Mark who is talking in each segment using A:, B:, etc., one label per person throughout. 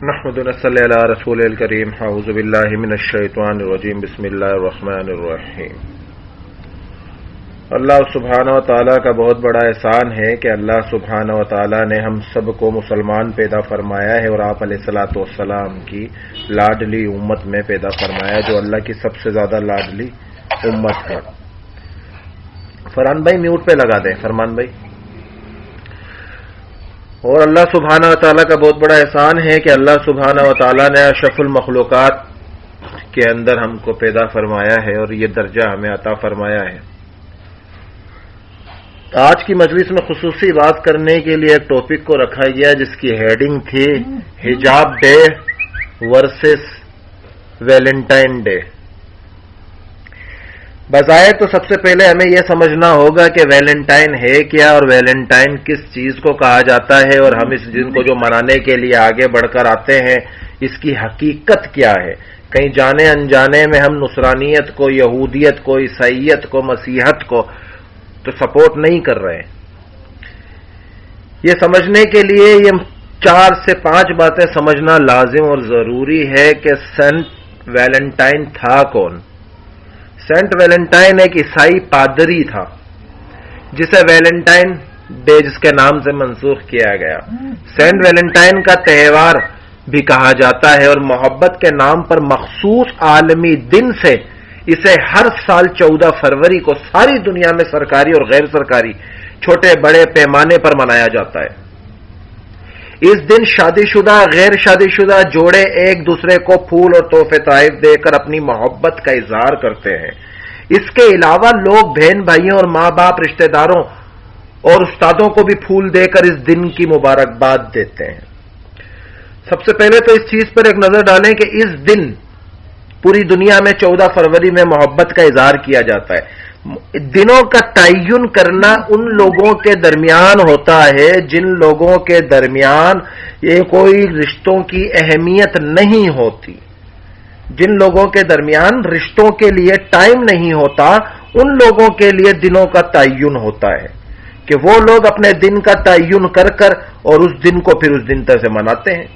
A: نحمد ونصلی علی رسول الکریم اعوذ باللہ من الشیطان الرجیم بسم اللہ الرحمن الرحیم۔ اللہ سبحانہ و تعالیٰ کا بہت بڑا احسان ہے کہ اللہ سبحانہ و تعالیٰ نے ہم سب کو مسلمان پیدا فرمایا ہے اور آپ علیہ الصلوۃ والسلام کی لاڈلی امت میں پیدا فرمایا جو اللہ کی سب سے زیادہ لاڈلی امت ہے۔ فرحان بھائی میوٹ پہ لگا دیں، فرمان بھائی۔ اور اللہ سبحانہ و تعالیٰ کا بہت بڑا احسان ہے کہ اللہ سبحانہ و تعالیٰ نے اشرف المخلوقات کے اندر ہم کو پیدا فرمایا ہے اور یہ درجہ ہمیں عطا فرمایا ہے۔ آج کی مجلس میں خصوصی بات کرنے کے لیے ایک ٹاپک کو رکھا گیا جس کی ہیڈنگ تھی حجاب ڈے ورسز ویلنٹائن ڈے۔ بظاہر تو سب سے پہلے ہمیں یہ سمجھنا ہوگا کہ ویلنٹائن ہے کیا اور ویلنٹائن کس چیز کو کہا جاتا ہے، اور ہم اس دن کو جو منانے کے لیے آگے بڑھ کر آتے ہیں اس کی حقیقت کیا ہے۔ کہیں جانے انجانے میں ہم نصرانیت کو، یہودیت کو، عیسائیت کو، مسیحیت کو تو سپورٹ نہیں کر رہے ہیں۔ یہ سمجھنے کے لیے یہ 4 سے 5 باتیں سمجھنا لازم اور ضروری ہے کہ سینٹ ویلنٹائن تھا کون۔ سینٹ ویلنٹائن ایک عیسائی پادری تھا جسے ویلنٹائن ڈے جس کے نام سے منسوخ کیا گیا۔ سینٹ ویلنٹائن کا تہوار بھی کہا جاتا ہے اور محبت کے نام پر مخصوص عالمی دن سے اسے ہر سال 14 فروری کو ساری دنیا میں سرکاری اور غیر سرکاری چھوٹے بڑے پیمانے پر منایا جاتا ہے۔ اس دن شادی شدہ غیر شادی شدہ جوڑے ایک دوسرے کو پھول اور تحفے تحائف دے کر اپنی محبت کا اظہار کرتے ہیں۔ اس کے علاوہ لوگ بہن بھائیوں اور ماں باپ رشتہ داروں اور استادوں کو بھی پھول دے کر اس دن کی مبارکباد دیتے ہیں۔ سب سے پہلے تو اس چیز پر ایک نظر ڈالیں کہ اس دن پوری دنیا میں 14 فروری میں محبت کا اظہار کیا جاتا ہے۔ دنوں کا تعین کرنا ان لوگوں کے درمیان ہوتا ہے جن لوگوں کے درمیان یہ کوئی رشتوں کی اہمیت نہیں ہوتی، جن لوگوں کے درمیان رشتوں کے لیے ٹائم نہیں ہوتا، ان لوگوں کے لیے دنوں کا تعین ہوتا ہے کہ وہ لوگ اپنے دن کا تعین کر کر اور اس دن کو پھر اس دن تک سے مناتے ہیں۔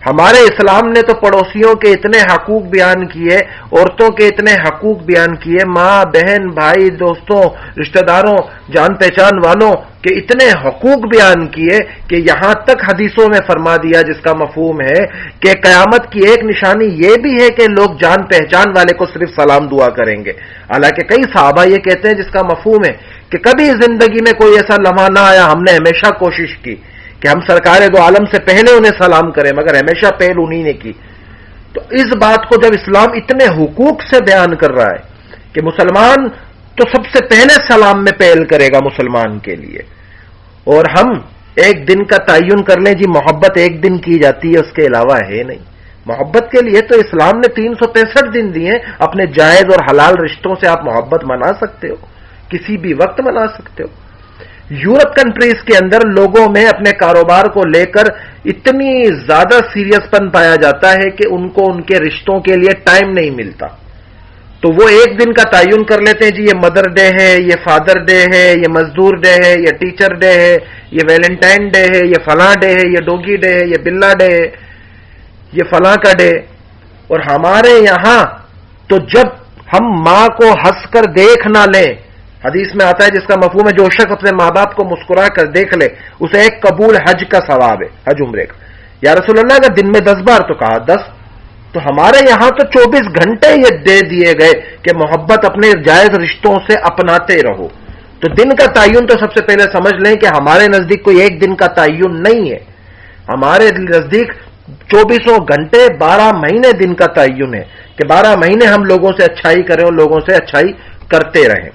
A: ہمارے اسلام نے تو پڑوسیوں کے اتنے حقوق بیان کیے، عورتوں کے اتنے حقوق بیان کیے، ماں بہن بھائی دوستوں رشتہ داروں جان پہچان والوں کے اتنے حقوق بیان کیے کہ یہاں تک حدیثوں میں فرما دیا جس کا مفہوم ہے کہ قیامت کی ایک نشانی یہ بھی ہے کہ لوگ جان پہچان والے کو صرف سلام دعا کریں گے۔ حالانکہ کئی صحابہ یہ کہتے ہیں جس کا مفہوم ہے کہ کبھی زندگی میں کوئی ایسا لمحہ نہ آیا ہم نے ہمیشہ کوشش کی کہ ہم سرکار دو عالم سے پہلے انہیں سلام کریں، مگر ہمیشہ پہل انہی نے کی۔ تو اس بات کو جب اسلام اتنے حقوق سے بیان کر رہا ہے کہ مسلمان تو سب سے پہلے سلام میں پہل کرے گا مسلمان کے لیے، اور ہم ایک دن کا تعین کر لیں جی محبت ایک دن کی جاتی ہے اس کے علاوہ ہے نہیں۔ محبت کے لیے تو اسلام نے 365 دن دیے، اپنے جائز اور حلال رشتوں سے آپ محبت منا سکتے ہو، کسی بھی وقت منا سکتے ہو۔ یورپ کنٹریز کے اندر لوگوں میں اپنے کاروبار کو لے کر اتنی زیادہ سیریس پن پایا جاتا ہے کہ ان کو ان کے رشتوں کے لیے ٹائم نہیں ملتا، تو وہ ایک دن کا تعین کر لیتے ہیں جی یہ مدر ڈے ہے، یہ فادر ڈے ہے، یہ مزدور ڈے ہے، یہ ٹیچر ڈے ہے، یہ ویلنٹائن ڈے ہے، یہ فلاں ڈے ہے، یہ ڈوگی ڈے ہے، یہ بلا ڈے ہے، یہ فلاں کا ڈے۔ اور ہمارے یہاں تو جب ہم ماں کو ہنس کر دیکھ نہ لیں، حدیث میں آتا ہے جس کا مفہوم ہے جو شخص اپنے ماں باپ کو مسکرا کر دیکھ لے اسے ایک قبول حج کا ثواب ہے، حج عمرے کا۔ یا رسول اللہ کا دن میں 10 بار تو کہا 10، تو ہمارے یہاں تو 24 گھنٹے یہ دے دیے گئے کہ محبت اپنے جائز رشتوں سے اپناتے رہو۔ تو دن کا تعین تو سب سے پہلے سمجھ لیں کہ ہمارے نزدیک کوئی ایک دن کا تعین نہیں ہے، ہمارے نزدیک 24 گھنٹے 12 مہینے دن کا تعین ہے کہ 12 مہینے ہم لوگوں سے اچھائی کریں اور لوگوں سے اچھائی کرتے رہیں۔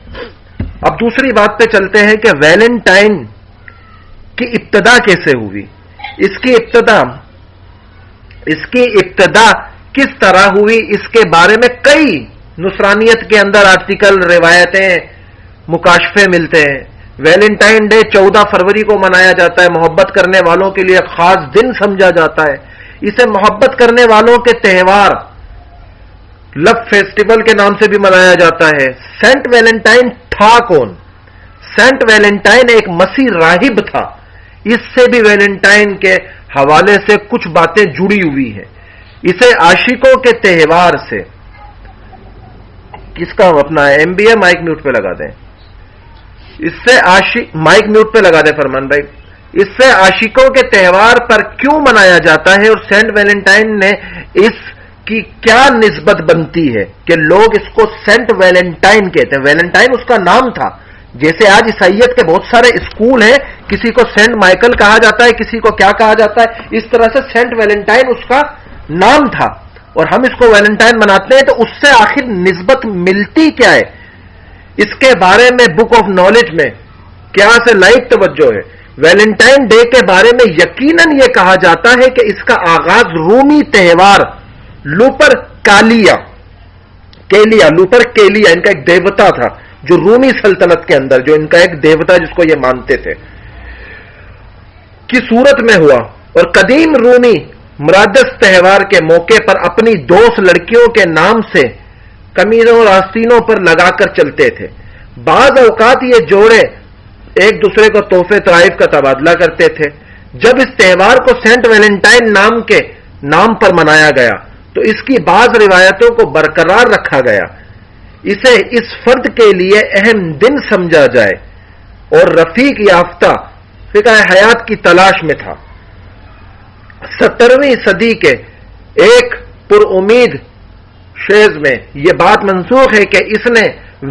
A: اب دوسری بات پہ چلتے ہیں کہ ویلنٹائن کی ابتدا کیسے ہوئی، اس کی ابتدا کس طرح ہوئی، اس کے بارے میں کئی نصرانیت کے اندر آرٹیکل روایتیں مکاشفے ملتے ہیں۔ ویلنٹائن ڈے 14 فروری کو منایا جاتا ہے، محبت کرنے والوں کے لیے خاص دن سمجھا جاتا ہے۔ اسے محبت کرنے والوں کے تہوار لو فیسٹیول کے نام سے بھی منایا جاتا ہے۔ سینٹ ویلنٹائن تھا کون؟ سینٹ ویلنٹائن ایک مسیح راہب تھا اس سے بھی ویلنٹائن کے حوالے سے کچھ باتیں جڑی ہوئی ہیں. اسے عاشقوں کے تہوار سے، کس کا اپنا ایم بی اے مائک میوٹ پہ لگا دیں، اس سے مائک میوٹ پہ لگا دیں فرمان بھائی. اس سے عاشقوں کے تہوار پر کیوں منایا جاتا ہے اور سینٹ ویلنٹائن نے اس کی کیا نسبت بنتی ہے کہ لوگ اس کو سینٹ ویلنٹائن کہتے ہیں. ویلنٹائن اس کا نام تھا، جیسے آج عیسائیت کے بہت سارے اسکول ہیں، کسی کو سینٹ مائیکل کہا جاتا ہے، کسی کو کیا کہا جاتا ہے، اس طرح سے سینٹ ویلنٹائن اس کا نام تھا اور ہم اس کو ویلنٹائن مناتے ہیں. تو اس سے آخر نسبت ملتی کیا ہے، اس کے بارے میں بک آف نالج میں کیا سے لائٹ توجہ ہے. ویلنٹائن ڈے کے بارے میں یقیناً یہ کہا جاتا ہے کہ اس کا آغاز رومی تہوار لوپر کیلیا ان کا ایک دیوتا تھا جو رومی سلطنت کے اندر، جو ان کا ایک دیوتا جس کو یہ مانتے تھے، کی صورت میں ہوا. اور قدیم رومی مرادس تہوار کے موقع پر اپنی دوست لڑکیوں کے نام سے قمیضوں اور آستینوں پر لگا کر چلتے تھے. بعض اوقات یہ جوڑے ایک دوسرے کو تحفے تحائف کا تبادلہ کرتے تھے. جب اس تہوار کو سینٹ ویلنٹائن نام کے نام پر منایا گیا تو اس کی بعض روایتوں کو برقرار رکھا گیا. اسے اس فرد کے لیے اہم دن سمجھا جائے اور رفیق یافتہ فقہ حیات کی تلاش میں تھا. 17ویں صدی کے ایک پر امید شیز میں یہ بات منسوخ ہے کہ اس نے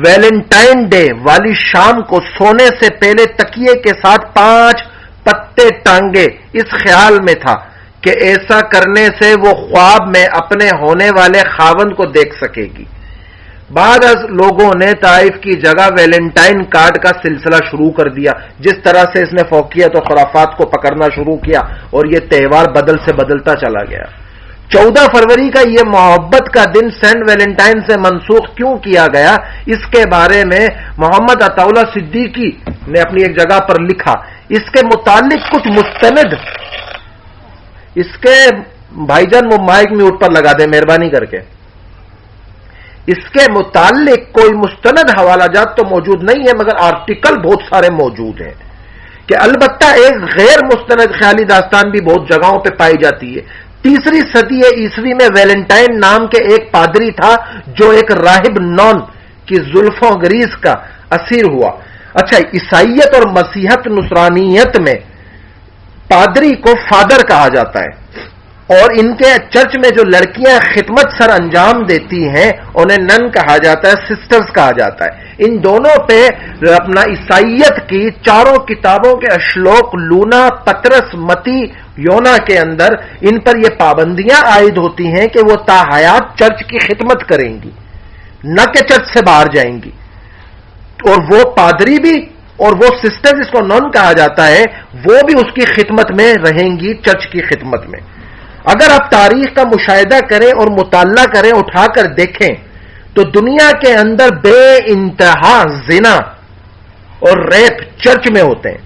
A: ویلنٹائن ڈے والی شام کو سونے سے پہلے تکیے کے ساتھ 5 پتے ٹانگے، اس خیال میں تھا کہ ایسا کرنے سے وہ خواب میں اپنے ہونے والے خاوند کو دیکھ سکے گی. بعض لوگوں نے طائف کی جگہ ویلنٹائن کارڈ کا سلسلہ شروع کر دیا. جس طرح سے اس نے فوقیت اور خرافات کو پکڑنا شروع کیا اور یہ تہوار بدل سے بدلتا چلا گیا. 14 فروری کا یہ محبت کا دن سینٹ ویلنٹائن سے منسوخ کیوں کیا گیا، اس کے بارے میں محمد عطا اللہ صدیقی نے اپنی ایک جگہ پر لکھا. اس کے متعلق کچھ مستند، اس کے بھائی جان وہ مائک میوٹ پر لگا دیں مہربانی کر کے. اس کے متعلق کوئی مستند حوالہ جات تو موجود نہیں ہے مگر آرٹیکل بہت سارے موجود ہیں کہ البتہ ایک غیر مستند خیالی داستان بھی بہت جگہوں پہ پائی جاتی ہے. 3 صدی عیسوی میں ویلنٹائن نام کے ایک پادری تھا جو ایک راہب نون کی زلفوں گریز کا اسیر ہوا. اچھا، عیسائیت اور مسیحیت نصرانیت میں پادری کو فادر کہا جاتا ہے اور ان کے چرچ میں جو لڑکیاں خدمت سر انجام دیتی ہیں انہیں نن کہا جاتا ہے، سسٹرز کہا جاتا ہے. ان دونوں پہ اپنا عیسائیت کی 4 کتابوں کے اشلوک لونا، پترس، متی، یونا کے اندر ان پر یہ پابندیاں عائد ہوتی ہیں کہ وہ تا حیات چرچ کی خدمت کریں گی، نہ کہ چرچ سے باہر جائیں گی. اور وہ پادری بھی اور وہ سسٹر جس کو نن کہا جاتا ہے وہ بھی اس کی خدمت میں رہیں گی، چرچ کی خدمت میں. اگر آپ تاریخ کا مشاہدہ کریں اور مطالعہ کریں، اٹھا کر دیکھیں تو دنیا کے اندر بے انتہا زنا اور ریپ چرچ میں ہوتے ہیں،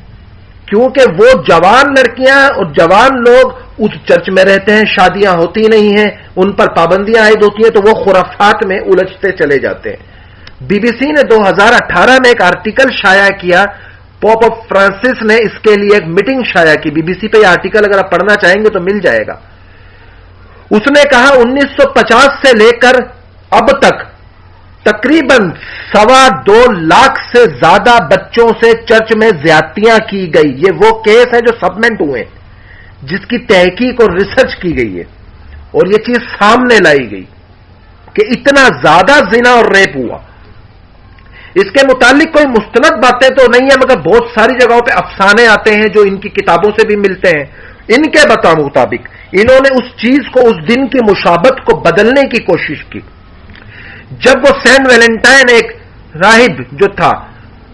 A: کیونکہ وہ جوان لڑکیاں اور جوان لوگ اس چرچ میں رہتے ہیں، شادیاں ہوتی نہیں ہیں، ان پر پابندیاں عائد ہوتی ہیں تو وہ خرافات میں الجھتے چلے جاتے ہیں. بی بی سی نے 2018 میں ایک آرٹیکل شائع کیا، پوپ فرانسس نے اس کے لیے ایک میٹنگ شائع کی. بی بی سی پہ یہ آرٹیکل اگر آپ پڑھنا چاہیں گے تو مل جائے گا. اس نے کہا 1950 سے لے کر اب تک تقریباً 2.25 لاکھ سے زیادہ بچوں سے چرچ میں زیادتیاں کی گئی. یہ وہ کیس ہے جو سبمنٹ ہوئے، جس کی تحقیق اور ریسرچ کی گئی ہے اور یہ چیز سامنے لائی گئی کہ اتنا زیادہ زنا اور ریپ ہوا. اس کے متعلق کوئی مستند باتیں تو نہیں ہیں مگر بہت ساری جگہوں پہ افسانے آتے ہیں جو ان کی کتابوں سے بھی ملتے ہیں. ان کے مطابق انہوں نے اس چیز کو، اس دن کی مشابہت کو بدلنے کی کوشش کی. جب وہ سینٹ ویلنٹائن ایک راہب جو تھا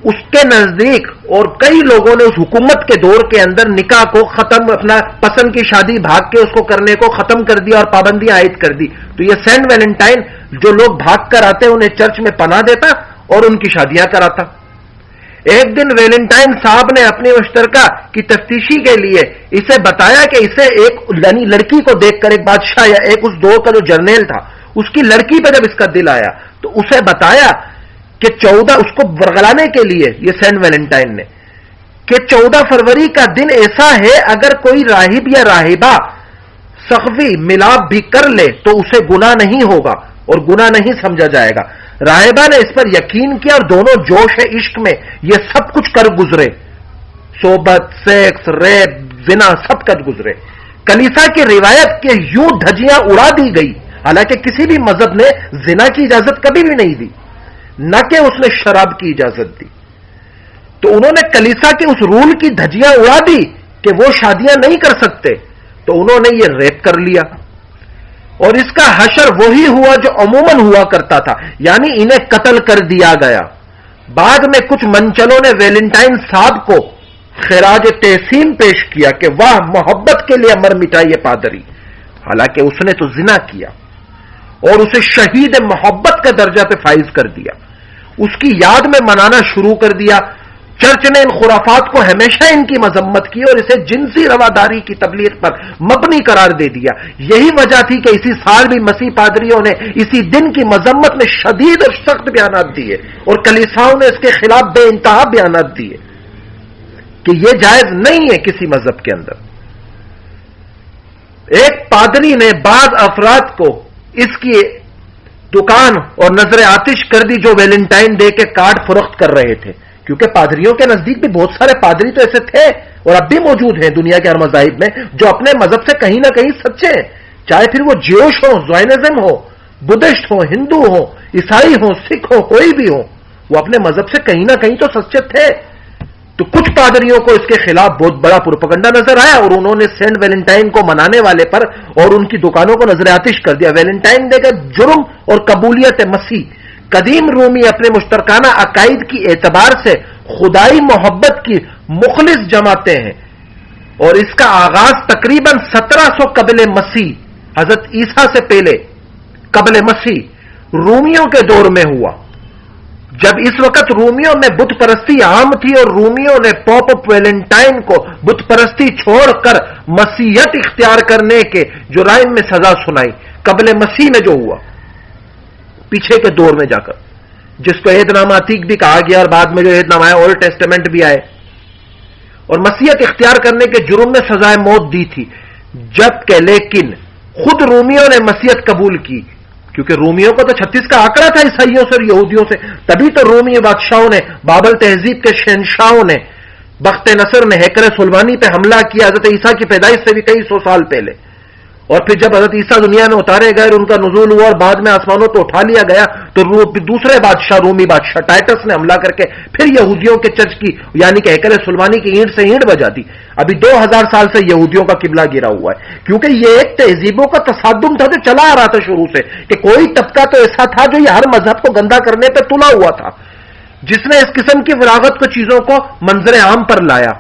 A: اس کے نزدیک اور کئی لوگوں نے اس حکومت کے دور کے اندر نکاح کو ختم، اپنا پسند کی شادی بھاگ کے اس کو کرنے کو ختم کر دیا اور پابندیاں عائد کر دی، تو یہ سینٹ ویلنٹائن جو لوگ بھاگ کر آتے انہیں چرچ میں پناہ دیتا اور ان کی شادیاں کراتا. ایک دن ویلنٹائن صاحب نے اپنی مشترکہ کی تفتیشی کے لیے اسے بتایا کہ اسے ایک لڑکی کو دیکھ کر، ایک بادشاہ یا ایک اس دور کا جو جرنیل تھا اس کی لڑکی پہ جب اس کا دل آیا تو اسے بتایا کہ 14 اس کو ورگلانے کے لیے یہ سینٹ ویلنٹائن نے کہ 14 فروری کا دن ایسا ہے اگر کوئی راہب یا راہبہ سخوی ملاپ بھی کر لے تو اسے گناہ نہیں ہوگا اور گناہ نہیں سمجھا جائے گا. راہبہ نے اس پر یقین کیا اور دونوں جوش عشق میں یہ سب کچھ کر گزرے، صحبت، سیکس، ریپ، زنا سب کر گزرے. کلیسا کی روایت کے یوں دھجیاں اڑا دی گئی، حالانکہ کسی بھی مذہب نے زنا کی اجازت کبھی بھی نہیں دی، نہ کہ اس نے شراب کی اجازت دی. تو انہوں نے کلیسا کے اس رول کی دھجیاں اڑا دی کہ وہ شادیاں نہیں کر سکتے، تو انہوں نے یہ ریپ کر لیا. اور اس کا حشر وہی ہوا جو عموماً ہوا کرتا تھا، یعنی انہیں قتل کر دیا گیا. بعد میں کچھ منچلوں نے ویلنٹائن صاحب کو خراج تحسین پیش کیا کہ واہ، محبت کے لیے مر مٹا یہ پادری، حالانکہ اس نے تو زنا کیا اور اسے شہید محبت کا درجہ پہ فائز کر دیا. اس کی یاد میں منانا شروع کر دیا. چرچ نے ان خرافات کو ہمیشہ ان کی مذمت کی اور اسے جنسی رواداری کی تبلیغ پر مبنی قرار دے دیا. یہی وجہ تھی کہ اسی سال بھی مسیح پادریوں نے اسی دن کی مذمت میں شدید اور سخت بیانات دیے اور کلیساؤں نے اس کے خلاف بے انتہا بیانات دیے کہ یہ جائز نہیں ہے کسی مذہب کے اندر. ایک پادری نے بعض افراد کو اس کی دکان اور نظر آتش کر دی جو ویلنٹائن ڈے کے کارڈ فروخت کر رہے تھے، کیونکہ پادریوں کے نزدیک بھی بہت سارے پادری تو ایسے تھے اور اب بھی موجود ہیں دنیا کے ہر مذاہب میں جو اپنے مذہب سے کہیں نہ کہیں سچے ہیں، چاہے پھر وہ جیوش ہو، زائنزم ہو، بدھسٹ ہو، ہندو ہو، عیسائی ہو، سکھ ہو، کوئی بھی ہو، وہ اپنے مذہب سے کہیں نہ کہیں تو سچے تھے. تو کچھ پادریوں کو اس کے خلاف بہت بڑا پروپیگنڈا نظر آیا اور انہوں نے سینٹ ویلنٹائن کو منانے والے پر اور ان کی دکانوں کو نظر آتش کر دیا. ویلنٹائن ڈے کا جرم اور قبولیت مسیح. قدیم رومی اپنے مشترکانہ عقائد کی اعتبار سے خدائی محبت کی مخلص جماعتیں ہیں اور اس کا آغاز تقریباً 1700 قبل مسیح، حضرت عیسیٰ سے پہلے قبل مسیح رومیوں کے دور میں ہوا، جب اس وقت رومیوں میں بت پرستی عام تھی اور رومیوں نے پوپ ویلنٹائن کو بت پرستی چھوڑ کر مسیحیت اختیار کرنے کے جرائم میں سزا سنائی. قبل مسیح میں جو ہوا پیچھے کے دور میں جا کر، جس کو عہد نامہ عتیق بھی کہا گیا اور بعد میں جو عہد نامہ اولڈ ٹیسٹمنٹ بھی آئے، اور مسیحیت اختیار کرنے کے جرم میں سزائے موت دی تھی. جبکہ لیکن خود رومیوں نے مسیحیت قبول کی، کیونکہ رومیوں کو تو 36 کا آنکڑا تھا عیسائیوں سے اور یہودیوں سے، تبھی تو رومی بادشاہوں نے، بابل تہذیب کے شہنشاہوں نے، بخت نصر نے ہیکل سلیمانی پہ حملہ کیا حضرت عیسیٰ کی پیدائش سے بھی کئی سو سال پہلے. اور پھر جب حضرت عیسیٰ دنیا میں اتارے گئے اور ان کا نزول ہوا اور بعد میں آسمانوں پہ اٹھا لیا گیا تو دوسرے بادشاہ، رومی بادشاہ ٹائٹس نے حملہ کر کے پھر یہودیوں کے چرچ کی یعنی کہ ہیکل سلیمانی کی اینٹ سے اینٹ بجا دی. ابھی 2000 سال سے یہودیوں کا قبلہ گرا ہوا ہے، کیونکہ یہ ایک تہذیبوں کا تصادم تھا جو چلا آ رہا تھا شروع سے، کہ کوئی طبقہ تو ایسا تھا جو یہ ہر مذہب کو گندا کرنے پہ تلا ہوا تھا، جس نے اس قسم کی فراغت کو چیزوں کو منظر عام پر لایا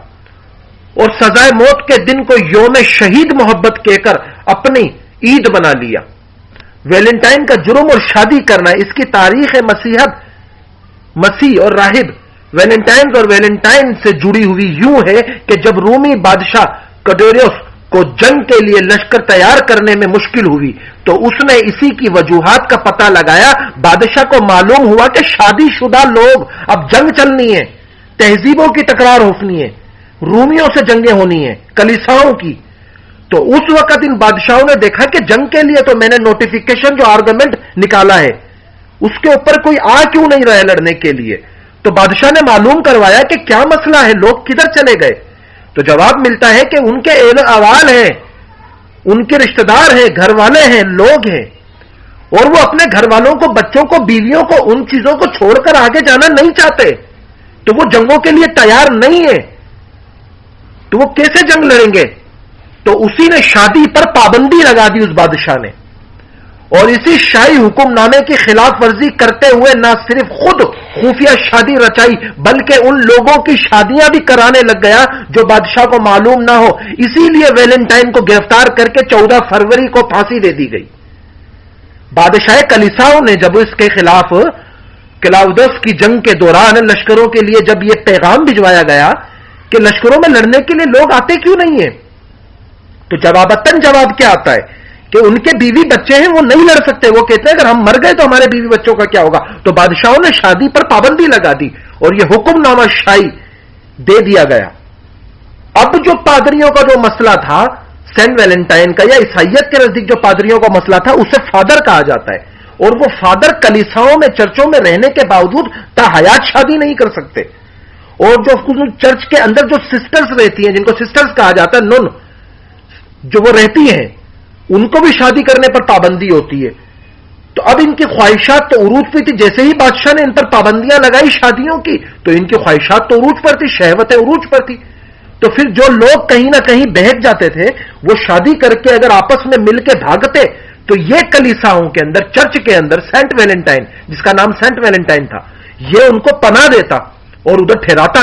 A: اور سزائے موت کے دن کو یوم شہید محبت کہہ کر اپنی عید بنا لیا. ویلنٹائن کا جرم اور شادی کرنا، اس کی تاریخ مسیح اور راہب ویلنٹائن اور ویلنٹائن سے جڑی ہوئی یوں ہے کہ جب رومی بادشاہ کڈوریوس کو جنگ کے لیے لشکر تیار کرنے میں مشکل ہوئی تو اس نے اسی کی وجوہات کا پتہ لگایا. بادشاہ کو معلوم ہوا کہ شادی شدہ لوگ اب جنگ چلنی ہے، تہذیبوں کی تکرار ہونی ہے، رومیوں سے جنگیں ہونی ہیں، کلیساؤں کی. تو اس وقت ان بادشاہوں نے دیکھا کہ جنگ کے لیے تو میں نے نوٹیفیکیشن جو آرگومنٹ نکالا ہے اس کے اوپر کوئی آ کیوں نہیں رہا ہے لڑنے کے لیے. تو بادشاہ نے معلوم کروایا کہ کیا مسئلہ ہے، لوگ کدھر چلے گئے. تو جواب ملتا ہے کہ ان کے اہل اوال ہیں، ان کے رشتہ دار ہیں، گھر والے ہیں، لوگ ہیں، اور وہ اپنے گھر والوں کو، بچوں کو، بیویوں کو، ان چیزوں کو چھوڑ کر آگے جانا نہیں چاہتے، تو وہ جنگوں کے لیے تیار نہیں ہیں. تو وہ کیسے جنگ لڑیں گے؟ تو اسی نے شادی پر پابندی لگا دی اس بادشاہ نے، اور اسی شاہی حکم نامے کی خلاف ورزی کرتے ہوئے نہ صرف خود خفیہ شادی رچائی بلکہ ان لوگوں کی شادیاں بھی کرانے لگ گیا جو بادشاہ کو معلوم نہ ہو. اسی لیے ویلنٹائن کو گرفتار کر کے 14 فروری کو پھانسی دے دی گئی. بادشاہ کلیساؤں نے جب اس کے خلاف کلاؤڈس کی جنگ کے دوران لشکروں کے لیے جب یہ پیغام بھجوایا گیا کہ لشکروں میں لڑنے کے لیے لوگ آتے کیوں نہیں ہیں، تو جواباً جواب کیا آتا ہے کہ ان کے بیوی بچے ہیں، وہ نہیں لڑ سکتے. وہ کہتے ہیں اگر ہم مر گئے تو ہمارے بیوی بچوں کا کیا ہوگا. تو بادشاہوں نے شادی پر پابندی لگا دی اور یہ حکم نامہ شاہی دے دیا گیا. اب جو پادریوں کا جو مسئلہ تھا سینٹ ویلنٹائن کا، یا عیسائیت کے نزدیک جو پادریوں کا مسئلہ تھا، اسے فادر کہا جاتا ہے. اور وہ فادر کلیساؤں میں، چرچوں میں رہنے کے باوجود تا حیات شادی نہیں کر سکتے. اور جو چرچ کے اندر جو سسٹرز رہتی ہیں، جن کو سسٹرز کہا جاتا ہے، نن جو وہ رہتی ہیں، ان کو بھی شادی کرنے پر پابندی ہوتی ہے. تو اب ان کی خواہشات تو عروج پہ تھی. جیسے ہی بادشاہ نے ان پر پابندیاں لگائی شادیوں کی، تو ان کی خواہشات تو عروج پر تھی، شہوتیں عروج پر تھی. تو پھر جو لوگ کہیں نہ کہیں بہک جاتے تھے، وہ شادی کر کے اگر آپس میں مل کے بھاگتے، تو یہ کلیساؤں کے اندر، چرچ کے اندر سینٹ ویلنٹائن، جس کا نام سینٹ ویلنٹائن تھا، یہ ان کو پناہ دیتا اور ادھر ٹھہراتا.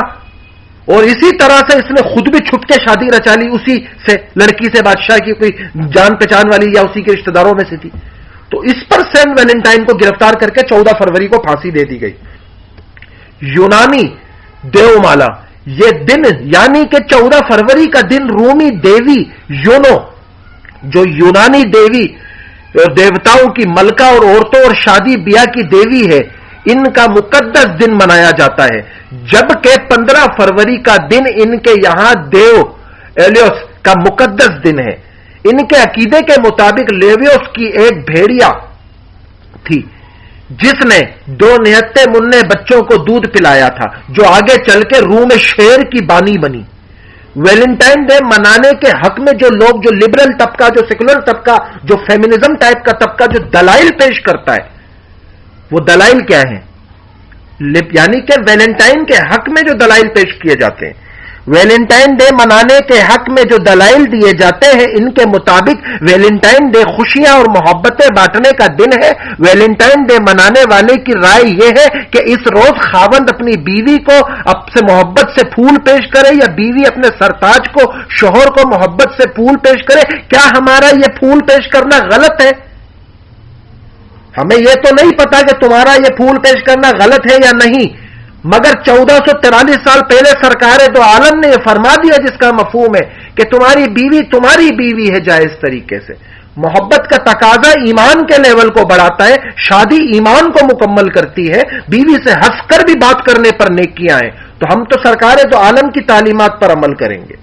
A: اور اسی طرح سے اس نے خود بھی چھپ کے شادی رچا لی اسی سے، لڑکی سے، بادشاہ کی کوئی جان پہچان والی یا اسی کے رشتہ داروں میں سے تھی. تو اس پر سینٹ ویلنٹائن کو گرفتار کر کے 14 فروری کو پھانسی دے دی گئی. یونانی دیومالا، یہ دن یعنی کہ 14 فروری کا دن رومی دیوی یونو، جو یونانی دیوی اور دیوتاؤں کی ملکہ اور عورتوں اور شادی بیاہ کی دیوی ہے، ان کا مقدس دن منایا جاتا ہے. جبکہ 15 فروری کا دن ان کے یہاں دیو ایلیوس کا مقدس دن ہے. ان کے عقیدے کے مطابق لیویوس کی ایک بھیڑیا تھی جس نے 2 نہتے مننے بچوں کو دودھ پلایا تھا، جو آگے چل کے روم میں شیر کی بانی بنی. ویلنٹائن ڈے منانے کے حق میں جو لوگ، جو لبرل طبقہ، جو سیکولر طبقہ، جو فیمنزم ٹائپ کا طبقہ جو دلائل پیش کرتا ہے، وہ دلائل کیا ہیں؟ یعنی کہ ویلنٹائن کے حق میں جو دلائل پیش کیے جاتے ہیں، ویلنٹائن ڈے منانے کے حق میں جو دلائل دیے جاتے ہیں، ان کے مطابق ویلنٹائن ڈے خوشیاں اور محبتیں بانٹنے کا دن ہے. ویلنٹائن ڈے منانے والے کی رائے یہ ہے کہ اس روز خاوند اپنی بیوی کو اب سے محبت سے پھول پیش کرے، یا بیوی اپنے سرتاج کو، شوہر کو محبت سے پھول پیش کرے. کیا ہمارا یہ پھول پیش کرنا غلط ہے؟ ہمیں یہ تو نہیں پتا کہ تمہارا یہ پھول پیش کرنا غلط ہے یا نہیں، مگر 1443 سال پہلے سرکار دو عالم نے یہ فرما دیا، جس کا مفہوم ہے کہ تمہاری بیوی ہے جائز طریقے سے. محبت کا تقاضا ایمان کے لیول کو بڑھاتا ہے، شادی ایمان کو مکمل کرتی ہے. بیوی سے ہنس کر بھی بات کرنے پر نیکیاں ہیں. تو ہم تو سرکار دو عالم کی تعلیمات پر عمل کریں گے.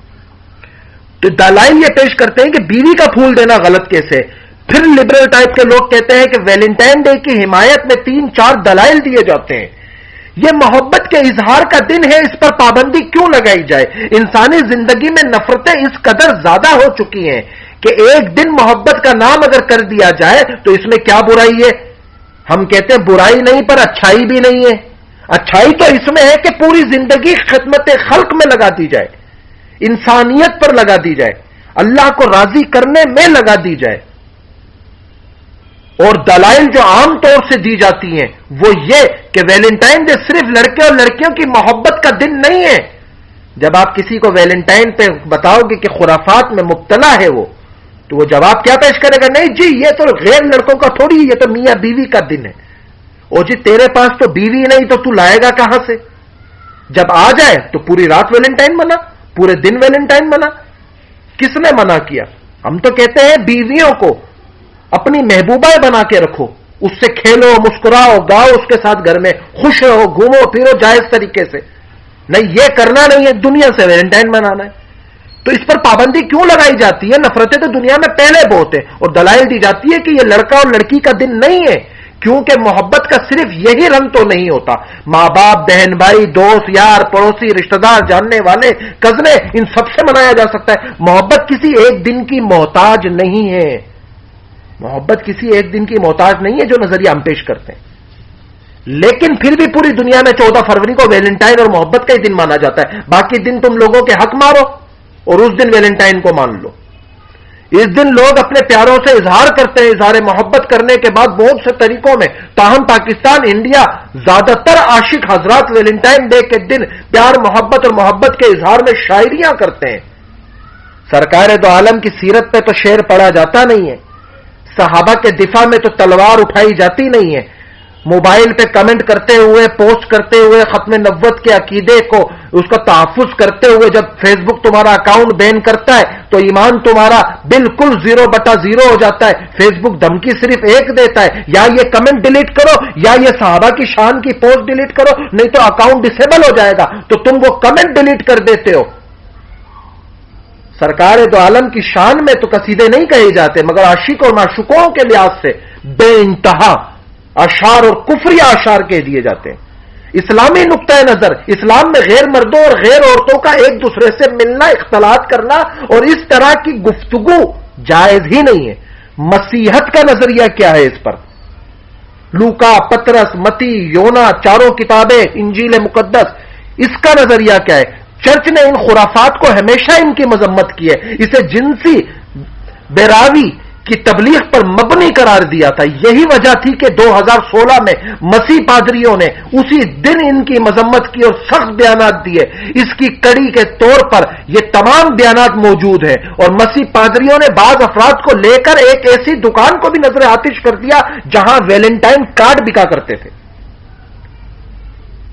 A: تو دلائل یہ پیش کرتے ہیں کہ بیوی کا پھول دینا غلط کیسے. پھر لبرل ٹائپ کے لوگ کہتے ہیں کہ ویلنٹائن ڈے کی حمایت میں 3-4 دلائل دیے جاتے ہیں. یہ محبت کے اظہار کا دن ہے، اس پر پابندی کیوں لگائی جائے؟ انسانی زندگی میں نفرتیں اس قدر زیادہ ہو چکی ہیں کہ ایک دن محبت کا نام اگر کر دیا جائے تو اس میں کیا برائی ہے؟ ہم کہتے ہیں برائی نہیں، پر اچھائی بھی نہیں ہے. اچھائی تو اس میں ہے کہ پوری زندگی خدمت خلق میں لگا دی جائے، انسانیت پر لگا دی جائے، اللہ کو راضی کرنے میں لگا دی جائے. اور دلائل جو عام طور سے دی جاتی ہیں وہ یہ کہ ویلنٹائن ڈے صرف لڑکے اور لڑکیوں کی محبت کا دن نہیں ہے. جب آپ کسی کو ویلنٹائن پہ بتاؤ گے کہ خرافات میں مبتلا ہے وہ، تو وہ جواب کیا پیش کرے گا؟ نہیں جی، یہ تو غیر لڑکوں کا تھوڑی، یہ تو میاں بیوی کا دن ہے. اور جی تیرے پاس تو بیوی نہیں تو تو لائے گا کہاں سے؟ جب آ جائے تو پوری رات ویلنٹائن منا، پورے دن ویلنٹائن منا. کس نے منع کیا؟ ہم تو کہتے ہیں بیویوں کو اپنی محبوبہ بنا کے رکھو، اس سے کھیلو، مسکراؤ، گاؤ اس کے ساتھ، گھر میں خوش رہو، گھومو پھرو جائز طریقے سے. نہیں، یہ کرنا نہیں ہے، دنیا سے ویلنٹائن منانا ہے. تو اس پر پابندی کیوں لگائی جاتی ہے؟ نفرتیں تو دنیا میں پہلے بہت ہیں، اور دلائل دی جاتی ہے کہ یہ لڑکا اور لڑکی کا دن نہیں ہے، کیونکہ محبت کا صرف یہی رنگ تو نہیں ہوتا. ماں باپ، بہن بھائی، دوست یار، پڑوسی، رشتہ دار، جاننے والے، کزنے، ان سب سے منایا جا سکتا ہے. محبت کسی ایک دن کی محتاج نہیں ہے. محبت کسی ایک دن کی محتاج نہیں ہے جو نظریہ ہم پیش کرتے ہیں. لیکن پھر بھی پوری دنیا میں 14 فروری کو ویلنٹائن اور محبت کا ہی دن مانا جاتا ہے. باقی دن تم لوگوں کے حق مارو اور اس دن ویلنٹائن کو مان لو. اس دن لوگ اپنے پیاروں سے اظہار کرتے ہیں. اظہار محبت کرنے کے بعد بہت سے طریقوں میں، تاہم پاکستان، انڈیا، زیادہ تر عاشق حضرات ویلنٹائن ڈے کے دن پیار، محبت اور محبت کے اظہار میں شاعریاں کرتے ہیں. سرکار دو عالم کی سیرت پہ تو شعر پڑھا جاتا نہیں ہے، صحابہ کے دفاع میں تو تلوار اٹھائی جاتی نہیں ہے. موبائل پہ کمنٹ کرتے ہوئے، پوسٹ کرتے ہوئے، ختم نبوت کے عقیدے کو اس کا تحفظ کرتے ہوئے جب فیس بک تمہارا اکاؤنٹ بین کرتا ہے تو ایمان تمہارا بالکل 0/0 ہو جاتا ہے. فیس بک دھمکی صرف ایک دیتا ہے، یا یہ کمنٹ ڈیلیٹ کرو یا یہ صحابہ کی شان کی پوسٹ ڈیلیٹ کرو، نہیں تو اکاؤنٹ ڈسیبل ہو جائے گا. تو تم وہ کمنٹ ڈیلیٹ کر دیتے ہو. سرکار دو عالم کی شان میں تو قصیدے نہیں کہے جاتے، مگر عاشق اور معشوقوں کے لحاظ سے بے انتہا اشعار اور کفری اشعار کہہ دیے جاتے ہیں. اسلامی نقطۂ نظر، اسلام میں غیر مردوں اور غیر عورتوں کا ایک دوسرے سے ملنا، اختلاط کرنا اور اس طرح کی گفتگو جائز ہی نہیں ہے. مسیحت کا نظریہ کیا ہے اس پر؟ لوکا، پترس، متی، یونا، چاروں کتابیں، انجیل مقدس، اس کا نظریہ کیا ہے؟ چرچ نے ان خرافات کو ہمیشہ ان کی مذمت کی ہے، اسے جنسی بیراوی کی تبلیغ پر مبنی قرار دیا تھا. یہی وجہ تھی کہ 2016 میں مسیح پادریوں نے اسی دن ان کی مذمت کی اور سخت بیانات دیے. اس کی کڑی کے طور پر یہ تمام بیانات موجود ہیں، اور مسیح پادریوں نے بعض افراد کو لے کر ایک ایسی دکان کو بھی نظر آتش کر دیا جہاں ویلنٹائن کارڈ بکا کرتے تھے.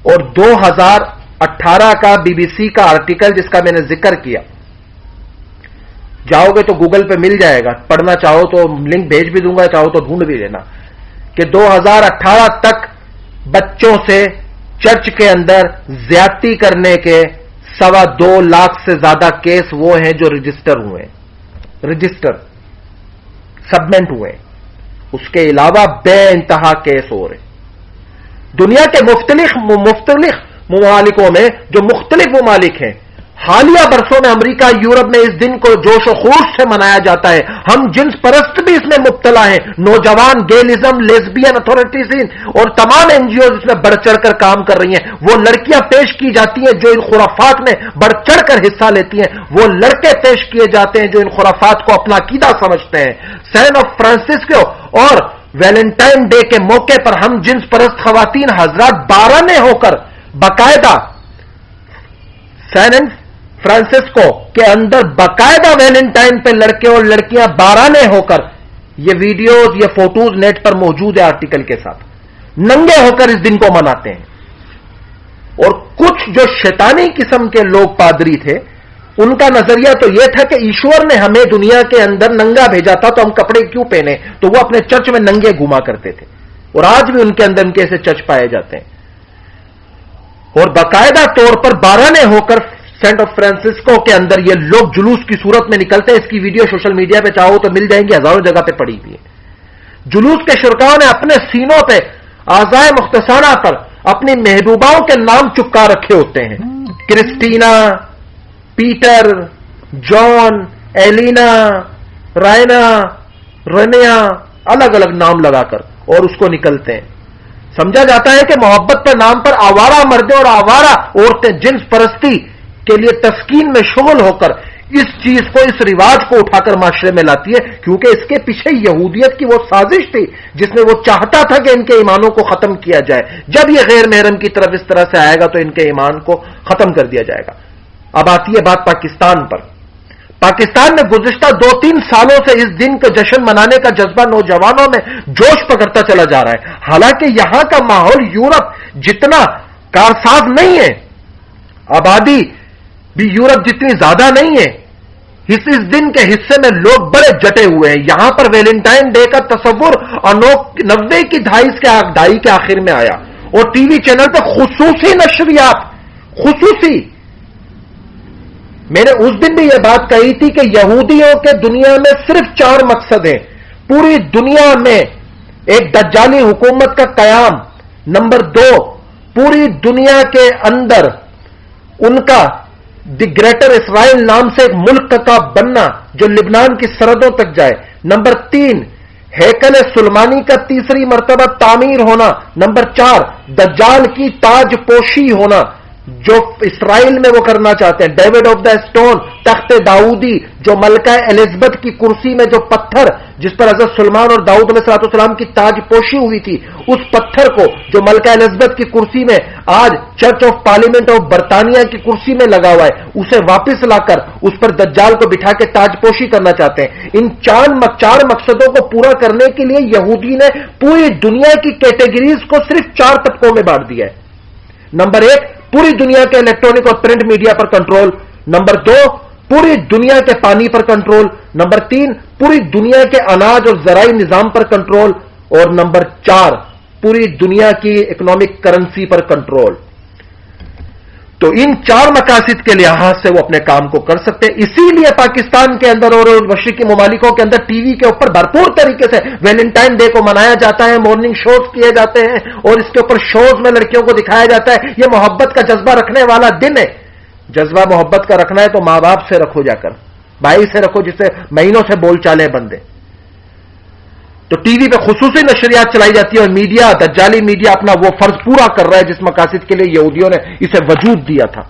A: اور 2018 کا BBC کا آرٹیکل جس کا میں نے ذکر کیا، جاؤ گے تو گوگل پہ مل جائے گا، پڑھنا چاہو تو لنک بھیج بھی دوں گا، چاہو تو ڈھونڈ بھی لینا، کہ 2018 تک بچوں سے چرچ کے اندر زیادتی کرنے کے 2.25 لاکھ سے زیادہ کیس وہ ہیں جو رجسٹر سبمنٹ ہوئے. اس کے علاوہ بے انتہا کیس ہو رہے. دنیا کے مختلف ممالکوں میں جو مختلف ممالک ہیں، حالیہ برسوں میں امریکہ، یورپ میں اس دن کو جوش و خروش سے منایا جاتا ہے. ہم جنس پرست بھی اس میں مبتلا ہیں. نوجوان گیلزم، لیزبین اتھارٹیز اور تمام NGOز اس میں بڑھ چڑھ کر کام کر رہی ہیں. وہ لڑکیاں پیش کی جاتی ہیں جو ان خرافات میں بڑھ چڑھ کر حصہ لیتی ہیں، وہ لڑکے پیش کیے جاتے ہیں جو ان خرافات کو اپنا عقیدہ سمجھتے ہیں. سینٹ آف فرانسسکو اور ویلنٹائن ڈے کے موقع پر ہم جنس پرست خواتین حضرات 12 ہو کر باقاعدہ سینٹ فرانسسکو کے اندر باقاعدہ ویلنٹائن پہ لڑکے اور لڑکیاں 12 ہو کر، یہ ویڈیوز یہ فوٹوز نیٹ پر موجود ہے آرٹیکل کے ساتھ، ننگے ہو کر اس دن کو مناتے ہیں. اور کچھ جو شیطانی قسم کے لوگ پادری تھے، ان کا نظریہ تو یہ تھا کہ ایشور نے ہمیں دنیا کے اندر ننگا بھیجا تھا تو ہم کپڑے کیوں پہنے، تو وہ اپنے چرچ میں ننگے گھوما کرتے تھے. اور آج بھی ان کے اندر ان کے ایسے چرچ پائے جاتے ہیں. اور باقاعدہ طور پر 12 ہو کر سینٹ آف فرانسسکو کے اندر یہ لوگ جلوس کی صورت میں نکلتے ہیں. اس کی ویڈیو سوشل میڈیا پہ چاہو تو مل جائیں گی، ہزاروں جگہ پہ پڑی ہوئی ہے. جلوس کے شرکاؤں نے اپنے سینوں پہ اعضائے مختصانہ پر اپنی محبوباؤں کے نام چپکا رکھے ہوتے ہیں، کرسٹینا، پیٹر، جان، ایلینا، رائنا، رنیا، الگ الگ نام لگا کر اور اس کو نکلتے ہیں. سمجھا جاتا ہے کہ محبت پر نام پر آوارہ مردیں اور آوارہ عورتیں جنس پرستی کے لیے تسکین میں شغل ہو کر اس چیز کو، اس رواج کو اٹھا کر معاشرے میں لاتی ہے، کیونکہ اس کے پیچھے یہودیت کی وہ سازش تھی جس میں وہ چاہتا تھا کہ ان کے ایمانوں کو ختم کیا جائے. جب یہ غیر محرم کی طرف اس طرح سے آئے گا تو ان کے ایمان کو ختم کر دیا جائے گا. اب آتی ہے بات پاکستان پر. پاکستان میں گزشتہ 2-3 سالوں سے اس دن کا جشن منانے کا جذبہ نوجوانوں میں جوش پکڑتا چلا جا رہا ہے. حالانکہ یہاں کا ماحول یورپ جتنا کارساز نہیں ہے، آبادی بھی یورپ جتنی زیادہ نہیں ہے، اس دن کے حصے میں لوگ بڑے جٹے ہوئے ہیں. یہاں پر ویلنٹائن ڈے کا تصور 90 کی دہائی کے آخر میں آیا اور ٹی وی چینل پہ خصوصی نشریات، خصوصی، میں نے اس دن بھی یہ بات کہی تھی کہ یہودیوں کے دنیا میں صرف 4 مقصد ہیں. پوری دنیا میں ایک دجالی حکومت کا قیام، نمبر 2 پوری دنیا کے اندر ان کا دی گریٹر اسرائیل نام سے ایک ملک کا بننا جو لبنان کی سرحدوں تک جائے، نمبر 3 ہیکل سلمانی کا تیسری مرتبہ تعمیر ہونا، نمبر 4 دجال کی تاج پوشی ہونا، جو اسرائیل میں وہ کرنا چاہتے ہیں. ڈیوڈ آف دا اسٹون, تخت داؤدی, جو ملکہ الزبتھ کی کرسی میں جو پتھر جس پر حضرت سلمان اور داؤد علیہ السلام کی تاج پوشی ہوئی تھی, اس پتھر کو جو ملکہ الزبتھ کی کرسی میں آج چرچ آف پارلیمنٹ آف برطانیہ کی کرسی میں لگا ہوا ہے, اسے واپس لا کر اس پر دجال کو بٹھا کے تاج پوشی کرنا چاہتے ہیں. ان چار مقصدوں کو پورا کرنے کے لیے یہودی نے پوری دنیا کی کیٹیگریز کو صرف 4 طبقوں میں بانٹ دیا ہے. نمبر 1, پوری دنیا کے الیکٹرانک اور پرنٹ میڈیا پر کنٹرول. نمبر 2, پوری دنیا کے پانی پر کنٹرول. نمبر 3, پوری دنیا کے اناج اور زرعی نظام پر کنٹرول. اور نمبر 4, پوری دنیا کی اکنامک کرنسی پر کنٹرول. تو ان 4 مقاصد کے لحاظ سے وہ اپنے کام کو کر سکتے ہیں. اسی لیے پاکستان کے اندر اور مشرقی ممالکوں کے اندر ٹی وی کے اوپر بھرپور طریقے سے ویلنٹائن ڈے کو منایا جاتا ہے, مارننگ شوز کیے جاتے ہیں, اور اس کے اوپر شوز میں لڑکیوں کو دکھایا جاتا ہے. یہ محبت کا جذبہ رکھنے والا دن ہے. جذبہ محبت کا رکھنا ہے تو ماں باپ سے رکھو, جا کر بھائی سے رکھو, جس سے مہینوں سے بول چالیں بندے. تو ٹی وی پہ خصوصی نشریات چلائی جاتی ہے, اور میڈیا, دجالی میڈیا اپنا وہ فرض پورا کر رہا ہے جس مقاصد کے لیے یہودیوں نے اسے وجود دیا تھا,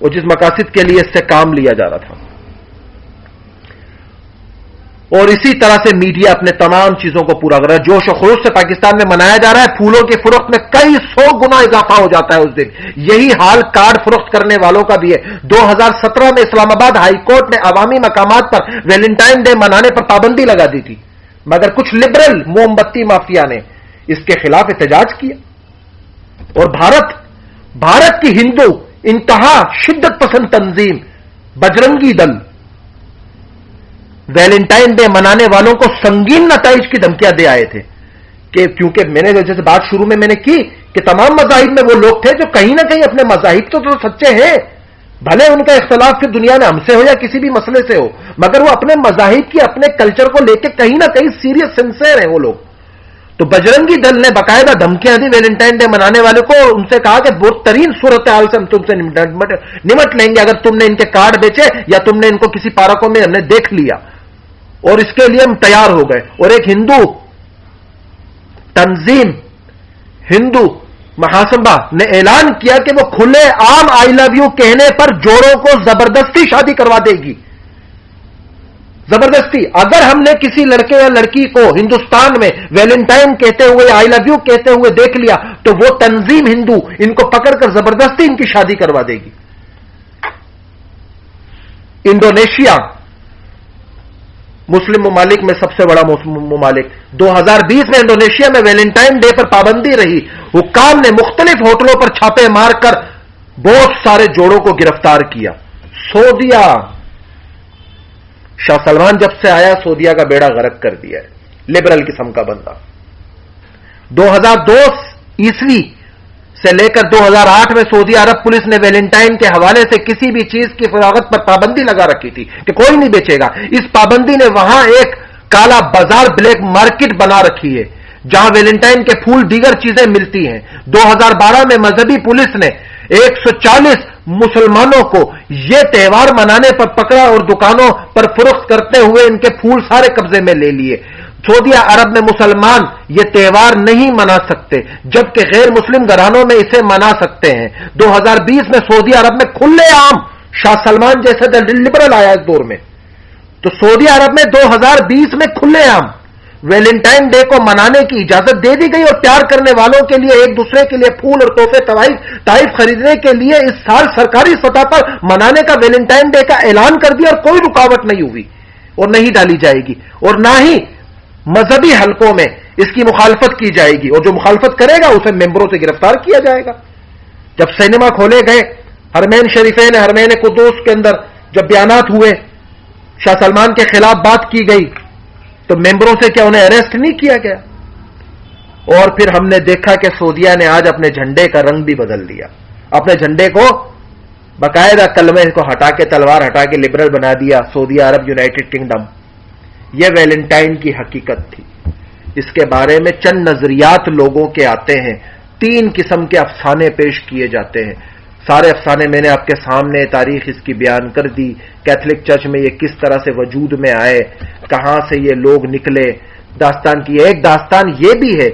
A: اور جس مقاصد کے لیے اس سے کام لیا جا رہا تھا. اور اسی طرح سے میڈیا اپنے تمام چیزوں کو پورا کر رہا ہے. جوش و خروش سے پاکستان میں منایا جا رہا ہے. پھولوں کی فروخت میں کئی 100 گنا اضافہ ہو جاتا ہے اس دن. یہی حال کارڈ فروخت کرنے والوں کا بھی ہے. 2017 میں اسلام آباد ہائی کورٹ نے عوامی مقامات پر ویلنٹائن ڈے منانے پر پابندی لگا دی تھی, مگر کچھ لبرل موم بتی مافیا نے اس کے خلاف احتجاج کیا. اور بھارت کی ہندو انتہا شدت پسند تنظیم بجرنگی دل ویلنٹائن ڈے منانے والوں کو سنگین نتائج کی دھمکیاں دے آئے تھے. کہ کیونکہ میں نے جیسے بات شروع میں نے کی کہ تمام مذاہب میں وہ لوگ تھے جو کہیں نہ کہیں اپنے مذاہب تو سچے ہیں, بھلے ان کا اختلاف پھر دنیا میں ہم سے ہو یا کسی بھی مسئلے سے ہو, مگر وہ اپنے مذاہب کی, اپنے کلچر کو لے کے کہیں نہ کہیں سیریس سنسیئر ہیں وہ لوگ. تو بجرنگی دل نے باقاعدہ دھمکیاں دی ویلنٹائن ڈے منانے والے کو, اور ان سے کہا کہ بہت ترین صورتحال سے ہم تم سے نمٹ لیں گے اگر تم نے ان کے کارڈ بیچے یا تم نے ان کو کسی پارکوں میں ہم نے دیکھ لیا, اور اس کے لیے ہم تیار ہو گئے. اور ایک ہندو تنظیم ہندو محاسبہ نے اعلان کیا کہ وہ کھلے عام آئی لو یو کہنے پر جوڑوں کو زبردستی شادی کروا دے گی. زبردستی. اگر ہم نے کسی لڑکے یا لڑکی کو ہندوستان میں ویلنٹائن کہتے ہوئے, آئی لو یو کہتے ہوئے دیکھ لیا, تو وہ تنظیم ہندو ان کو پکڑ کر زبردستی ان کی شادی کروا دے گی. انڈونیشیا مسلم ممالک میں سب سے بڑا ممالک, 2020 میں انڈونیشیا میں ویلنٹائن ڈے پر پابندی رہی. حکام نے مختلف ہوٹلوں پر چھاپے مار کر بہت سارے جوڑوں کو گرفتار کیا. سعودیہ, شاہ سلمان جب سے آیا سعودیہ کا بیڑا غرق کر دیا ہے, لبرل قسم کا بندہ. 2002 عیسوی سے لے کر 2008 میں سعودی عرب پولیس نے ویلنٹائن کے حوالے سے کسی بھی چیز کی فروخت پر پابندی لگا رکھی تھی کہ کوئی نہیں بیچے گا. اس پابندی نے وہاں ایک کالا بازار, بلیک مارکیٹ بنا رکھی ہے جہاں ویلنٹائن کے پھول دیگر چیزیں ملتی ہیں. 2012 میں مذہبی پولیس نے 140 مسلمانوں کو یہ تہوار منانے پر پکڑا اور دکانوں پر فروخت کرتے ہوئے ان کے پھول سارے قبضے میں لے لیے. سعودی عرب میں مسلمان یہ تہوار نہیں منا سکتے, جبکہ غیر مسلم گھرانوں میں اسے منا سکتے ہیں. 2020 میں سعودی عرب میں کھلے عام, شاہ سلمان جیسے لبرل آیا اس دور میں, تو سعودی عرب میں 2020 میں کھلے عام ویلنٹائن ڈے کو منانے کی اجازت دے دی گئی, اور پیار کرنے والوں کے لیے ایک دوسرے کے لیے پھول اور تحفے تحائف خریدنے کے لیے اس سال سرکاری سطح پر منانے کا ویلنٹائن ڈے کا اعلان کر دیا, اور کوئی رکاوٹ نہیں ہوئی اور نہیں ڈالی جائے گی, اور نہ ہی مذہبی حلقوں میں اس کی مخالفت کی جائے گی, اور جو مخالفت کرے گا اسے ممبروں سے گرفتار کیا جائے گا. جب سینما کھولے گئے حرمین شریفین, حرمین قدوس کے اندر جب بیانات ہوئے, شاہ سلمان کے خلاف بات کی گئی, تو ممبروں سے کیا انہیں اریسٹ نہیں کیا گیا؟ اور پھر ہم نے دیکھا کہ سعودیہ نے آج اپنے جھنڈے کا رنگ بھی بدل دیا, اپنے جھنڈے کو باقاعدہ کلمے کو ہٹا کے, تلوار ہٹا کے لبرل بنا دیا, سعودی عرب یونائٹڈ کنگڈم. یہ ویلنٹائن کی حقیقت تھی. اس کے بارے میں چند نظریات لوگوں کے آتے ہیں. 3 قسم کے افسانے پیش کیے جاتے ہیں. سارے افسانے میں نے آپ کے سامنے تاریخ اس کی بیان کر دی. کیتھولک چرچ میں یہ کس طرح سے وجود میں آئے, کہاں سے یہ لوگ نکلے. داستان کی ایک داستان یہ بھی ہے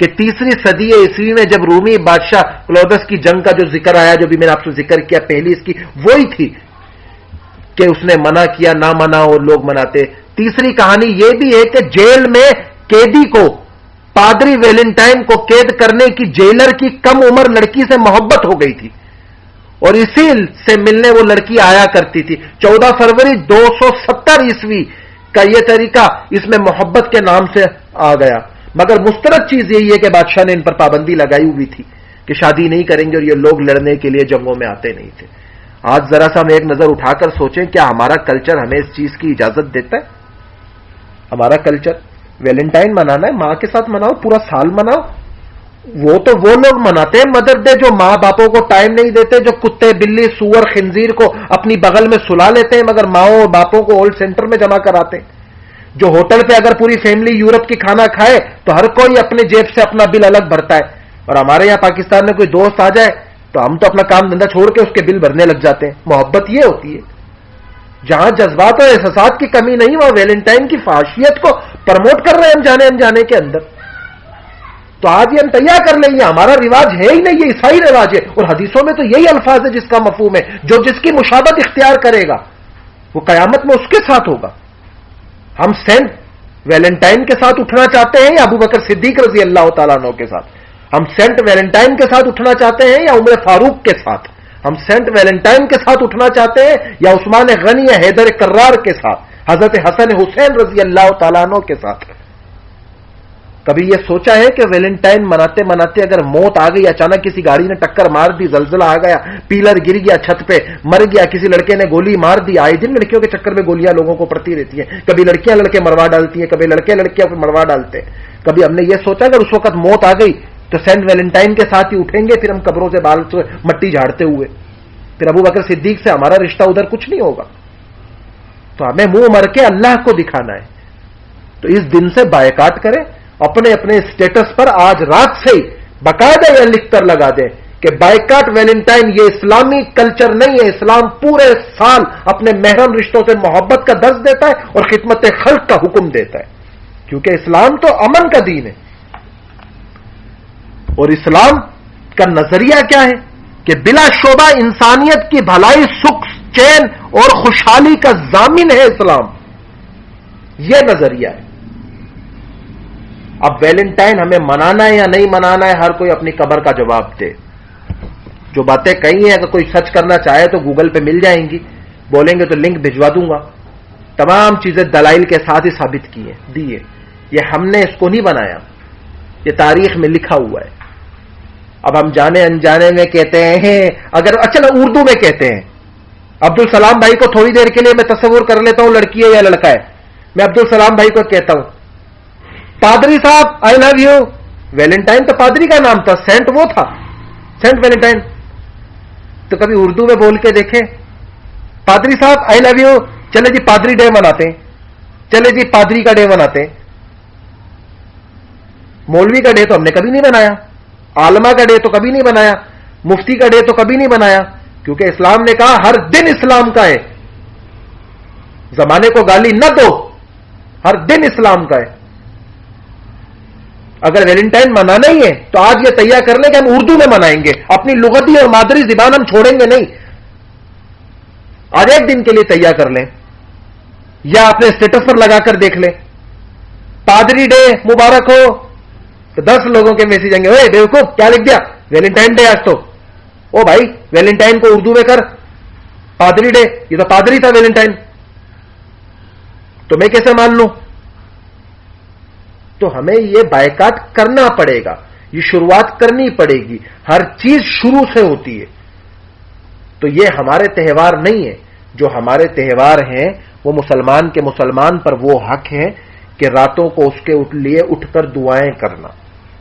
A: کہ 3 صدی عیسوی میں جب رومی بادشاہ کلودس کی جنگ کا جو ذکر آیا، جو بھی میں نے آپ سے ذکر کیا پہلی اس کی، وہی تھی کہ اس نے منع کیا، نہ منع اور لوگ مناتے۔ تیسری کہانی یہ بھی ہے کہ جیل میں قیدی کو، پادری ویلنٹائن کو قید کرنے کی جیلر کی کم عمر لڑکی سے محبت ہو گئی تھی، اور اسی سے ملنے وہ لڑکی آیا کرتی تھی۔ 14 فروری 270 عیسوی کا یہ طریقہ اس میں محبت کے نام سے آ گیا، مگر مسترد چیز یہی ہے کہ بادشاہ نے ان پر پابندی لگائی ہوئی تھی کہ شادی نہیں کریں گے، اور یہ لوگ لڑنے کے لیے جنگوں میں آتے نہیں تھے۔ آج ذرا سا ہم ایک نظر اٹھا کر سوچیں، کیا ہمارا کلچر ہمیں اس چیز کی اجازت دیتا ہے؟ ہمارا کلچر ویلنٹائن منانا ہے، ماں کے ساتھ مناؤ، پورا سال مناؤ۔ وہ تو وہ لوگ مناتے ہیں مدر ڈے جو ماں باپوں کو ٹائم نہیں دیتے، جو کتے بلی سور خنزیر کو اپنی بغل میں سلا لیتے ہیں مگر ماؤں اور باپوں کو اولڈ سینٹر میں جمع کراتے ہیں، جو ہوٹل پہ اگر پوری فیملی یورپ کی کھانا کھائے تو ہر کوئی اپنے جیب سے اپنا بل الگ بھرتا ہے، اور ہمارے یہاں پاکستان میں کوئی دوست آ جائے تو ہم تو اپنا کام دھندا چھوڑ کے اس کے بل بھرنے لگ جاتے ہیں۔ محبت یہ ہوتی ہے۔ جہاں جذبات اور احساسات کی کمی نہیں، وہاں ویلنٹائن کی فحاشیت کو پروموٹ کر رہے ہیں انجانے انجانے کے اندر۔ تو آج یہ ہم تیار کر لیں، یہ ہمارا رواج ہے ہی نہیں، یہ عیسائی رواج ہے، اور حدیثوں میں تو یہی الفاظ ہے جس کا مفہوم ہے، جو جس کی مشابہت اختیار کرے گا وہ قیامت میں اس کے ساتھ ہوگا۔ ہم سینٹ ویلنٹائن کے ساتھ اٹھنا چاہتے ہیں یا ابو بکر صدیق رضی اللہ تعالیٰ عنہ کے ساتھ؟ ہم سینٹ ویلنٹائن کے ساتھ اٹھنا چاہتے ہیں یا عمر فاروق کے ساتھ؟ ہم سینٹ ویلنٹائن کے ساتھ اٹھنا چاہتے ہیں یا عثمان غنی یا حیدر کرار کے ساتھ، حضرت حسن حسین رضی اللہ تعالیٰ عنہ کے ساتھ؟ کبھی یہ سوچا ہے کہ ویلنٹائن مناتے مناتے اگر موت آ گئی، اچانک کسی گاڑی نے ٹکر مار دی، زلزلہ آ گیا، پیلر گر گیا چھت پہ، مر گیا، کسی لڑکے نے گولی مار دی؟ آئے دن لڑکیوں کے چکر میں گولیاں لوگوں کو پڑتی رہتی ہیں، کبھی لڑکیاں لڑکے مروا ڈالتی ہیں، کبھی لڑکے لڑکیاں مروا ڈالتے ہیں۔ کبھی ہم نے یہ سوچا اگر اس وقت موت آ گئی تو سینٹ ویلنٹائن کے ساتھ ہی اٹھیں گے، پھر ہم قبروں سے بال سے مٹی جھاڑتے ہوئے، پھر ابو بکر صدیق سے ہمارا رشتہ ادھر کچھ نہیں ہوگا۔ تو ہمیں منہ مر کے اللہ کو دکھانا ہے، تو اس دن سے بائیکاٹ کریں، اپنے اپنے اسٹیٹس پر آج رات سے ہی باقاعدہ یہ لکھ کر لگا دیں کہ بائیکاٹ ویلنٹائن یہ اسلامی کلچر نہیں ہے۔ اسلام پورے سال اپنے محرم رشتوں سے محبت کا درس دیتا ہے اور خدمت خلق کا حکم دیتا ہے، کیونکہ اسلام تو امن کا دین ہے، اور اسلام کا نظریہ کیا ہے کہ بلا شبہ انسانیت کی بھلائی، سکھ، چین اور خوشحالی کا ضامن ہے اسلام، یہ نظریہ ہے۔ اب ویلنٹائن ہمیں منانا ہے یا نہیں منانا ہے، ہر کوئی اپنی قبر کا جواب دے۔ جو باتیں کہی ہیں اگر کوئی سچ کرنا چاہے تو گوگل پہ مل جائیں گی، بولیں گے تو لنک بھجوا دوں گا، تمام چیزیں دلائل کے ساتھ ہی ثابت کی ہیں، دی ہے۔ یہ ہم نے اس کو نہیں بنایا، یہ تاریخ میں لکھا ہوا ہے۔ اب ہم جانے انجانے میں کہتے ہیں، اگر اچھا اردو میں کہتے ہیں، عبدالسلام بھائی کو تھوڑی دیر کے لیے میں تصور کر لیتا ہوں لڑکی ہے یا لڑکا ہے، میں عبدالسلام بھائی کو کہتا ہوں پادری صاحب آئی لو یو۔ ویلنٹائن تو پادری کا نام تھا، سینٹ وہ تھا، سینٹ ویلنٹائن۔ تو کبھی اردو میں بول کے دیکھیں، پادری صاحب آئی لو یو، چلے جی پادری ڈے مناتے ہیں، چلے جی پادری کا ڈے مناتے ہیں۔ مولوی کا ڈے تو ہم نے کبھی نہیں بنایا، عالمہ کا ڈے تو کبھی نہیں بنایا، مفتی کا ڈے تو کبھی نہیں بنایا، کیونکہ اسلام نے کہا ہر دن اسلام کا ہے، زمانے کو گالی نہ دو، ہر دن اسلام کا ہے۔ اگر ویلنٹائن منانا ہی ہے تو آج یہ تیار کر لیں کہ ہم اردو میں منائیں گے، اپنی لغتی اور مادری زبان ہم چھوڑیں گے نہیں۔ آج ایک دن کے لیے تیار کر لیں، یا اپنے اسٹیٹس پر لگا کر دیکھ لیں پادری ڈے مبارک ہو، تو 10 لوگوں کے میسج آئیں گے، اے بیوقوف کیا لکھ دیا ویلنٹائن ڈے آج تو۔ او بھائی ویلنٹائن کو اردو میں کر پادری ڈے، یہ تو پادری تھا ویلنٹائن، تو میں کیسے مان لوں؟ تو ہمیں یہ بائیکاٹ کرنا پڑے گا، یہ شروعات کرنی پڑے گی، ہر چیز شروع سے ہوتی ہے۔ تو یہ ہمارے تہوار نہیں ہے، جو ہمارے تہوار ہیں وہ مسلمان کے مسلمان پر وہ حق ہے کہ راتوں کو اس کے لیے اٹھ کر دعائیں کرنا۔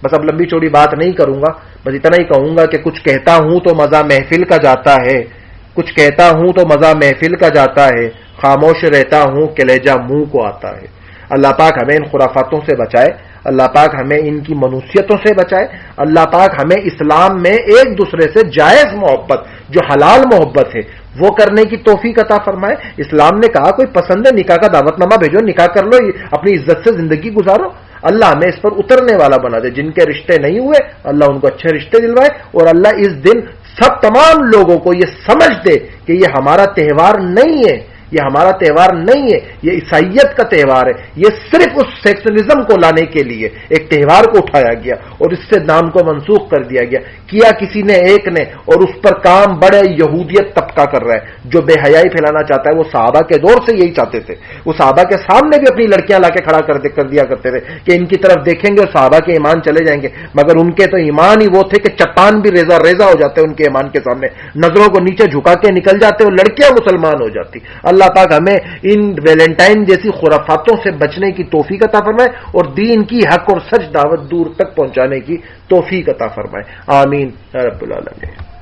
A: بس اب لمبی چوڑی بات نہیں کروں گا، بس اتنا ہی کہوں گا کہ کچھ کہتا ہوں تو مزہ محفل کا جاتا ہے، کچھ کہتا ہوں تو مزہ محفل کا جاتا ہے، خاموش رہتا ہوں کہ لہجہ منہ کو آتا ہے۔ اللہ پاک ہمیں ان خرافاتوں سے بچائے، اللہ پاک ہمیں ان کی منوسیتوں سے بچائے، اللہ پاک ہمیں اسلام میں ایک دوسرے سے جائز محبت، جو حلال محبت ہے، وہ کرنے کی توفیق عطا فرمائے۔ اسلام نے کہا کوئی پسند ہے نکاح کا دعوت نامہ بھیجو، نکاح کر لو، اپنی عزت سے زندگی گزارو۔ اللہ ہمیں اس پر اترنے والا بنا دے. جن کے رشتے نہیں ہوئے اللہ ان کو اچھے رشتے دلوائے, اور اللہ اس دن سب تمام لوگوں کو یہ سمجھ دے کہ یہ ہمارا تہوار نہیں ہے, یہ ہمارا تہوار نہیں ہے, یہ عیسائیت کا تہوار ہے. یہ صرف اس سیکشنزم کو لانے کے لیے ایک تہوار کو اٹھایا گیا اور اس سے نام کو منسوخ کر دیا گیا. کیا کسی نے ایک نے, اور اس پر کام بڑے یہودیت طبقہ کر رہا ہے جو بے حیائی پھیلانا چاہتا ہے. وہ صحابہ کے دور سے یہی چاہتے تھے, وہ صحابہ کے سامنے بھی اپنی لڑکیاں لا کے کھڑا کر دیا کرتے تھے کہ ان کی طرف دیکھیں گے اور صحابہ کے ایمان چلے جائیں گے, مگر ان کے تو ایمان ہی وہ تھے کہ چٹان بھی ریزہ ریزہ ہو جاتے ان کے ایمان کے سامنے, نظروں کو نیچے جھکا کے نکل جاتے اور لڑکیاں مسلمان ہو جاتی. اللہ پاک ہمیں ان ویلنٹائن جیسی خرافاتوں سے بچنے کی توفیق عطا فرمائے اور دین کی حق اور سچ دعوت دور تک پہنچانے کی توفیق عطا فرمائے. آمین یا رب العالمین.